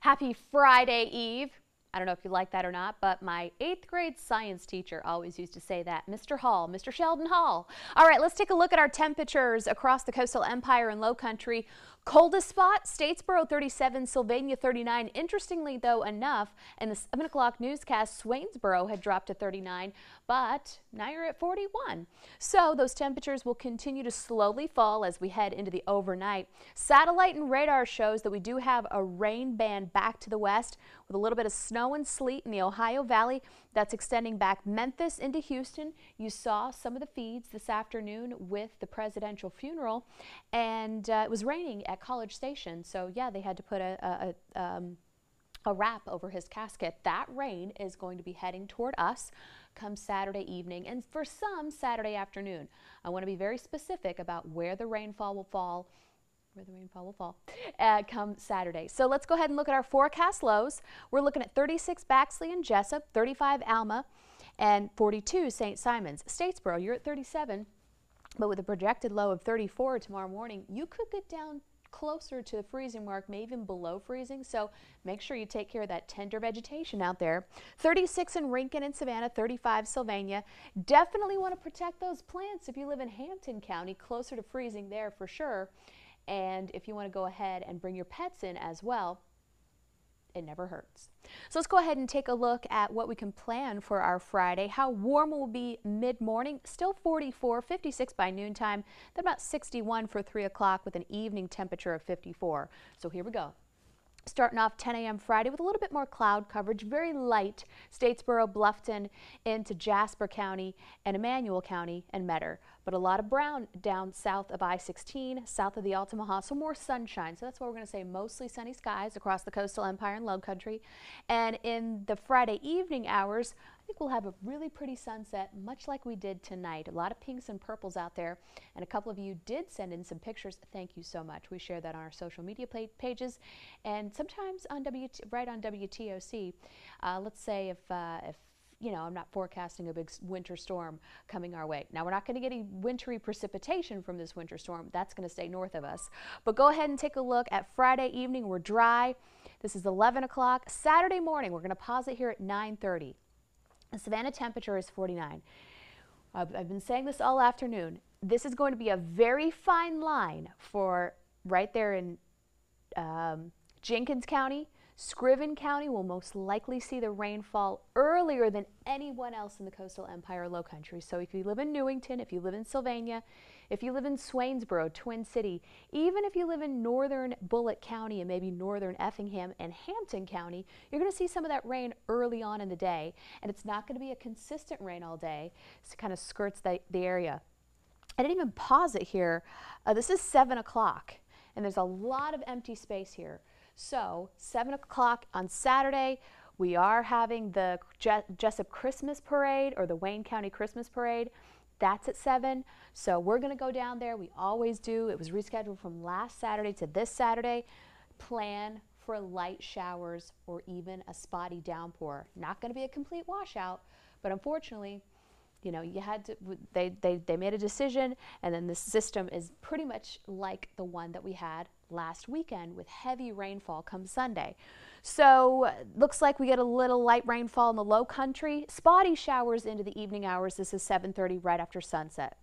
Happy Friday Eve. I don't know if you like that or not, but my 8th grade science teacher always used to say that. Mr. Hall, Mr. Sheldon Hall. All right, let's take a look at our temperatures across the coastal empire and low country. Coldest spot, Statesboro 37, Sylvania 39. Interestingly, though, enough, in the 7 o'clock newscast, Swainsboro had dropped to 39, but now you're at 41. So those temperatures will continue to slowly fall as we head into the overnight. Satellite and radar shows that we do have a rain band back to the west with a little bit of snow and sleet in the Ohio Valley. That's extending back Memphis into Houston. You saw some of the feeds this afternoon with the presidential funeral, and it was raining at College Station. So yeah, they had to put a wrap over his casket. That rain is going to be heading toward us come Saturday evening, and for some Saturday afternoon. I want to be very specific about where the rainfall will fall. Come Saturday. So let's go ahead and look at our forecast lows. We're looking at 36 Baxley and Jessup, 35 Alma, and 42 St. Simons. Statesboro, you're at 37, but with a projected low of 34 tomorrow morning, you could get down closer to the freezing mark, maybe even below freezing, so make sure you take care of that tender vegetation out there. 36 in Rincon and Savannah, 35 Sylvania. Definitely want to protect those plants if you live in Hampton County, closer to freezing there for sure. And if you want to go ahead and bring your pets in as well, it never hurts. So let's go ahead and take a look at what we can plan for our Friday. How warm will be mid-morning? Still 44, 56 by noontime, then about 61 for 3 o'clock with an evening temperature of 54. So here we go. Starting off 10 a.m. Friday with a little bit more cloud coverage, very light. Statesboro, Bluffton into Jasper County and Emmanuel County and Metter. But a lot of brown down south of I-16, south of the Altamaha, so more sunshine. So that's why we're going to say mostly sunny skies across the coastal empire and low country. And in the Friday evening hours, I think we'll have a really pretty sunset, much like we did tonight. A lot of pinks and purples out there, and a couple of you did send in some pictures. Thank you so much. We share that on our social media pages, and sometimes on right on WTOC. Let's say if you know, I'm not forecasting a big winter storm coming our way. Now, we're not going to get any wintry precipitation from this winter storm. That's going to stay north of us. But go ahead and take a look at Friday evening. We're dry. This is 11 o'clock. Saturday morning, we're going to pause it here at 9:30. The Savannah temperature is 49. I've been saying this all afternoon. This is going to be a very fine line for right there in Jenkins County. Scriven County will most likely see the rainfall earlier than anyone else in the coastal empire low country. So if you live in Newington, if you live in Sylvania, if you live in Swainsboro, Twin City, even if you live in northern Bullitt County and maybe northern Effingham and Hampton County, you're going to see some of that rain early on in the day. And it's not going to be a consistent rain all day. It kind of skirts the area. I didn't even pause it here. This is 7 o'clock, and there's a lot of empty space here. So 7 o'clock on Saturday, we are having the Jessup Christmas Parade, or the Wayne County Christmas Parade. That's at 7. So we're going to go down there. We always do. It was rescheduled from last Saturday to this Saturday. Plan for light showers or even a spotty downpour. Not going to be a complete washout, but unfortunately, you know, you had to, they made a decision, and then the system is pretty much like the one that we had last weekend with heavy rainfall come Sunday. So looks like we get a little light rainfall in the low country, spotty showers into the evening hours. This is 7:30 right after sunset.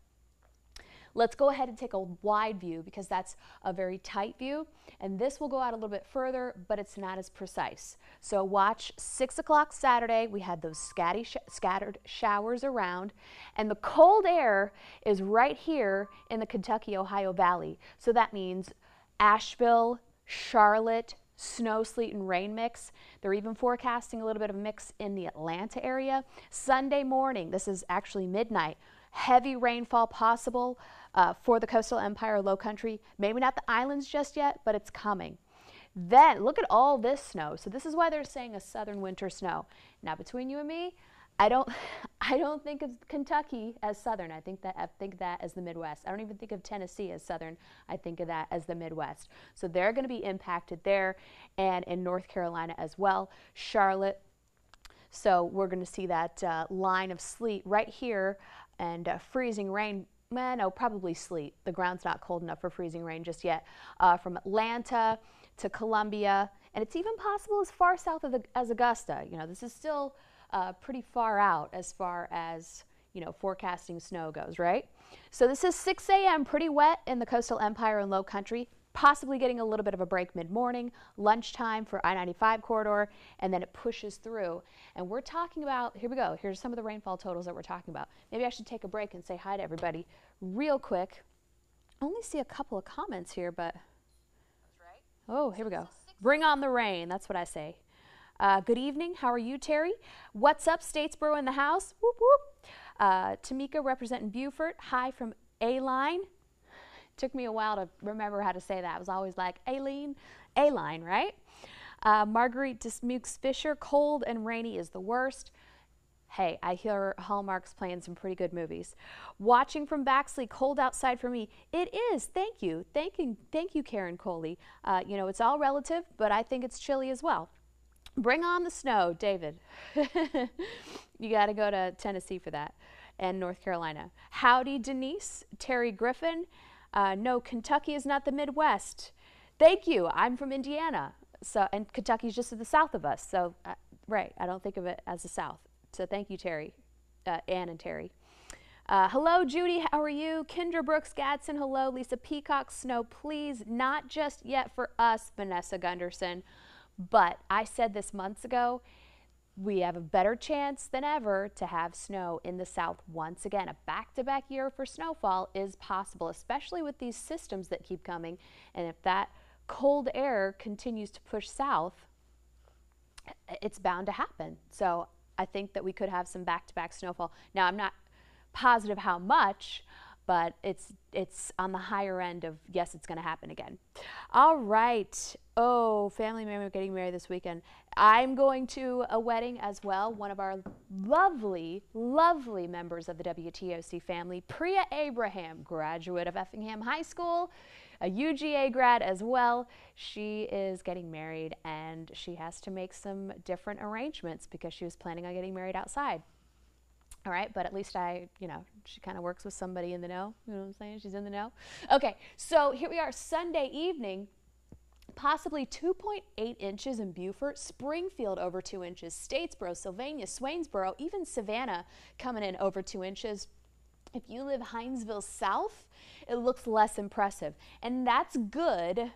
Let's go ahead and take a wide view because that's a very tight view, and this will go out a little bit further, but it's not as precise. So watch 6 o'clock Saturday. We had those scattered showers around, and the cold air is right here in the Kentucky-Ohio Valley. So that means Asheville, Charlotte, snow, sleet, and rain mix. They're even forecasting a little bit of mix in the Atlanta area. Sunday morning, this is actually midnight, heavy rainfall possible for the coastal empire low country. Maybe not the islands just yet, but it's coming. Then look at all this snow. So this is why they're saying a southern winter snow. Now between you and me, I don't think of Kentucky as southern. I think that as the Midwest. I don't even think of Tennessee as southern. I think of that as the Midwest. So they're going to be impacted there, and in North Carolina as well, Charlotte. So we're going to see that line of sleet right here, and freezing rain. No, probably sleet. The ground's not cold enough for freezing rain just yet. From Atlanta to Columbia And it's even possible as far south as Augusta. You know, this is still pretty far out as far as, you know, forecasting snow goes, right? So this is 6 a.m., pretty wet in the coastal empire and low country, possibly getting a little bit of a break mid-morning, lunchtime for I-95 corridor, and then it pushes through. And we're talking about, here we go, here's some of the rainfall totals that we're talking about. Maybe I should take a break and say hi to everybody real quick. I only see a couple of comments here, but oh, here we go. Bring on the rain. That's what I say. Good evening. How are you, Terry? What's up, Statesboro in the house? Whoop, whoop. Tamika representing Beaufort. Hi from A-Line. Took me a while to remember how to say that. I was always like, A-Line, right? Marguerite Dismukes Fisher. Cold and rainy is the worst. Hey, I hear Hallmark's playing some pretty good movies. Watching from Baxley, cold outside for me. It is. Thank you. Thank you, Karen Coley. You know, it's all relative, but I think it's chilly as well. Bring on the snow, David. You got to go to Tennessee for that, and North Carolina. Howdy, Denise. Terry Griffin. No, Kentucky is not the Midwest. Thank you. I'm from Indiana, and Kentucky's just to the south of us. So, right, I don't think of it as the South. So thank you, Terry, Ann and Terry. Hello, Judy. How are you? Kendra Brooks Gadsden. Hello, Lisa Peacock. Snow, please. Not just yet for us, Vanessa Gunderson. But I said this months ago, we have a better chance than ever to have snow in the South once again. A back-to-back year for snowfall is possible, especially with these systems that keep coming. And if that cold air continues to push south, it's bound to happen. So I think that we could have some back-to-back snowfall. Now, I'm not positive how much, but it's on the higher end of, yes, it's going to happen again. All right. Oh, family member getting married this weekend. I'm going to a wedding as well. One of our lovely, lovely members of the WTOC family, Priya Abraham, graduate of Effingham High School, a UGA grad as well. She is getting married, and she has to make some different arrangements because she was planning on getting married outside. All right, but at least she kind of works with somebody in the know. You know what I'm saying? She's in the know. Okay, so here we are, Sunday evening. Possibly 2.8 inches in Beaufort, Springfield over 2 inches, Statesboro, Sylvania, Swainsboro, even Savannah coming in over 2 inches. If you live Hinesville South, it looks less impressive. And that's good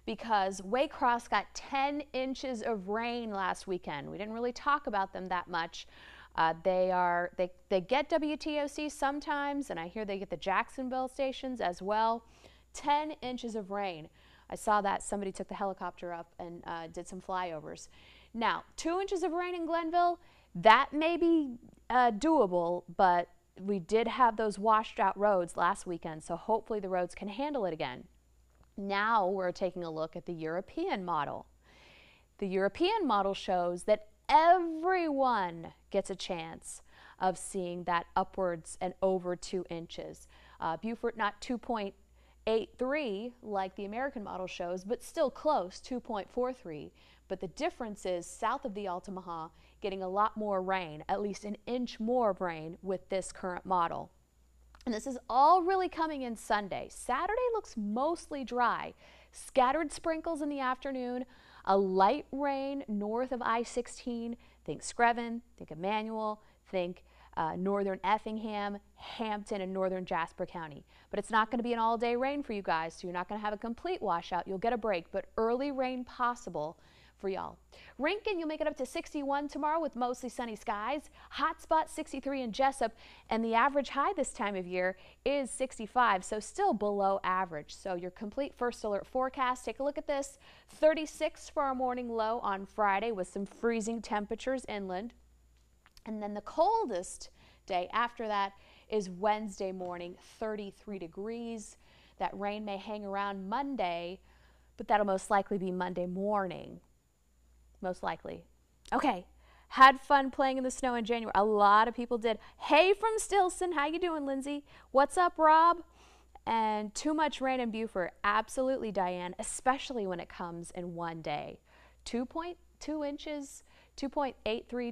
because Waycross got 10 inches of rain last weekend. We didn't really talk about them that much. They get WTOC sometimes, and I hear they get the Jacksonville stations as well. 10 inches of rain. I saw that somebody took the helicopter up and did some flyovers. Now, 2 inches of rain in Glenville, that may be doable, but we did have those washed out roads last weekend, so hopefully the roads can handle it again. Now we're taking a look at the European model. The European model shows that everyone gets a chance of seeing that upwards and over 2 inches. Beaufort not 2.83 like the American model shows, but still close, 2.43. But the difference is south of the Altamaha getting a lot more rain, at least an inch more of rain with this current model. And this is all really coming in Sunday. Saturday looks mostly dry. Scattered sprinkles in the afternoon, a light rain north of I-16. Think Screven, think Emmanuel, think northern Effingham, Hampton, and northern Jasper County. But it's not going to be an all-day rain for you guys, so you're not going to have a complete washout. You'll get a break, but early rain possible for y'all. Rincon, you'll make it up to 61 tomorrow with mostly sunny skies. Hot spot 63 in Jessup, and the average high this time of year is 65, so still below average. So your complete first alert forecast, take a look at this. 36 for our morning low on Friday with some freezing temperatures inland. And then the coldest day after that is Wednesday morning, 33 degrees. That rain may hang around Monday, but that'll most likely be Monday morning. Most likely. Okay, had fun playing in the snow in January. A lot of people did. Hey from Stilson, how you doing, Lindsay? What's up, Rob? And too much rain in Beaufort. Absolutely, Diane, especially when it comes in one day. 2.2 inches, 2.83,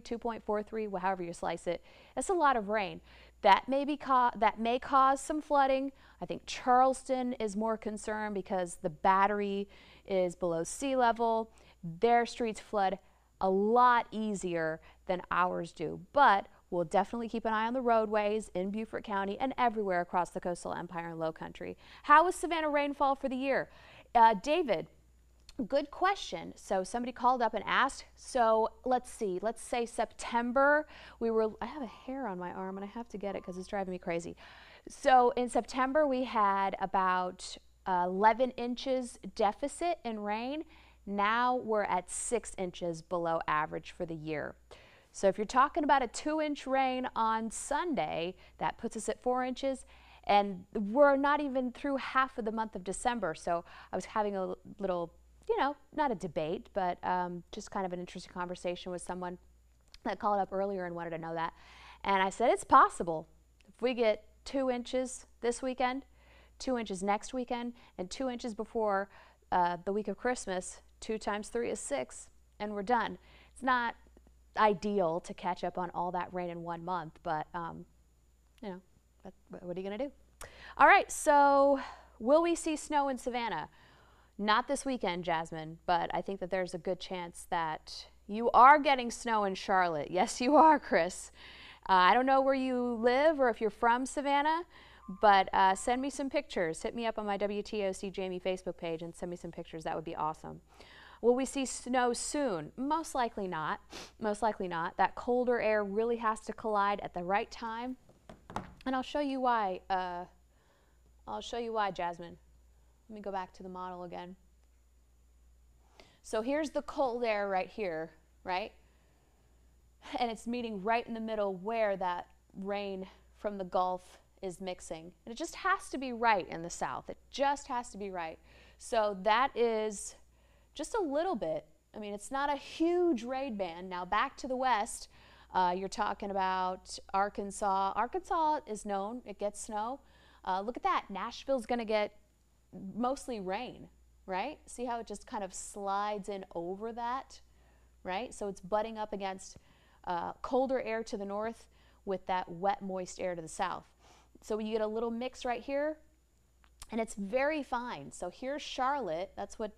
2.43, however you slice it. That's a lot of rain. That may cause some flooding. I think Charleston is more concerned because the battery is below sea level. Their streets flood a lot easier than ours do, but we'll definitely keep an eye on the roadways in Beaufort County and everywhere across the coastal empire and low country. How was Savannah rainfall for the year? David, good question. So somebody called up and asked. So let's see. Let's say September. I have a hair on my arm and I have to get it because it's driving me crazy. So in September we had about 11 inches deficit in rain. Now we're at 6 inches below average for the year. So if you're talking about a 2-inch rain on Sunday, that puts us at 4 inches. And we're not even through half of the month of December. So I was having a little, not a debate, but just kind of an interesting conversation with someone that called up earlier and wanted to know that. And I said, it's possible. If we get 2 inches this weekend, 2 inches next weekend, and 2 inches before the week of Christmas, 2 times 3 is 6, and we're done. It's not ideal to catch up on all that rain in 1 month, but what are you going to do? All right, so will we see snow in Savannah? Not this weekend, Jasmine, but I think that there's a good chance that you are getting snow in Charlotte. Yes, you are, Chris. I don't know where you live or if you're from Savannah, but send me some pictures. Hit me up on my WTOC Jamie Facebook page and send me some pictures. That would be awesome. Will we see snow soon? Most likely not. Most likely not. That colder air really has to collide at the right time. And I'll show you why. Jasmine. Let me go back to the model again. So here's the cold air right here, right? And it's meeting right in the middle where that rain from the Gulf is mixing. And it just has to be right in the south. It just has to be right. So that is just a little bit. I mean, it's not a huge rain band. Now back to the west, you're talking about Arkansas. Arkansas is known. It gets snow. Look at that. Nashville's going to get mostly rain, right? See how it just kind of slides in over that, right? So it's butting up against colder air to the north with that wet, moist air to the south. So you get a little mix right here, and it's very fine. So here's Charlotte. That's what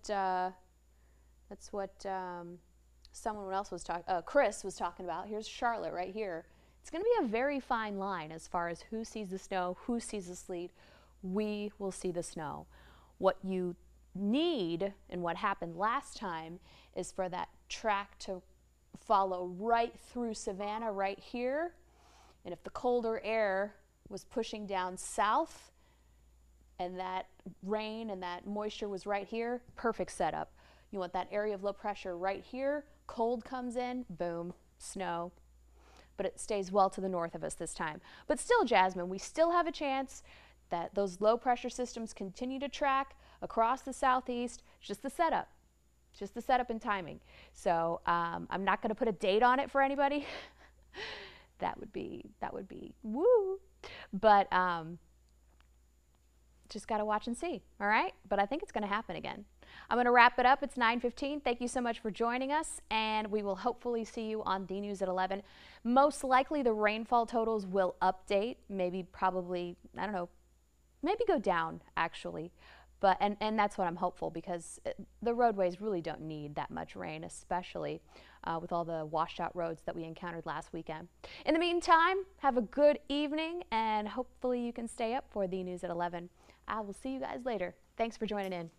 someone else was talking. Chris was talking about. Here's Charlotte right here. It's going to be a very fine line as far as who sees the snow, who sees the sleet. We will see the snow. What you need and what happened last time is for that track to follow right through Savannah right here. And if the colder air was pushing down south and that rain and that moisture was right here, perfect setup. You want that area of low pressure right here, cold comes in, boom, snow. But it stays well to the north of us this time. But still, Jasmine, we still have a chance that those low pressure systems continue to track across the southeast. Just the setup and timing. So I'm not going to put a date on it for anybody. that would be woo. But just got to watch and see. All right. But I think it's going to happen again. I'm going to wrap it up. It's 9:15. Thank you so much for joining us, and we will hopefully see you on D News at 11. Most likely the rainfall totals will update, probably, I don't know, maybe go down actually. But and that's what I'm hopeful, because the roadways really don't need that much rain, especially with all the washed out roads that we encountered last weekend. In the meantime, have a good evening, and hopefully you can stay up for the news at 11. I will see you guys later. Thanks for joining in.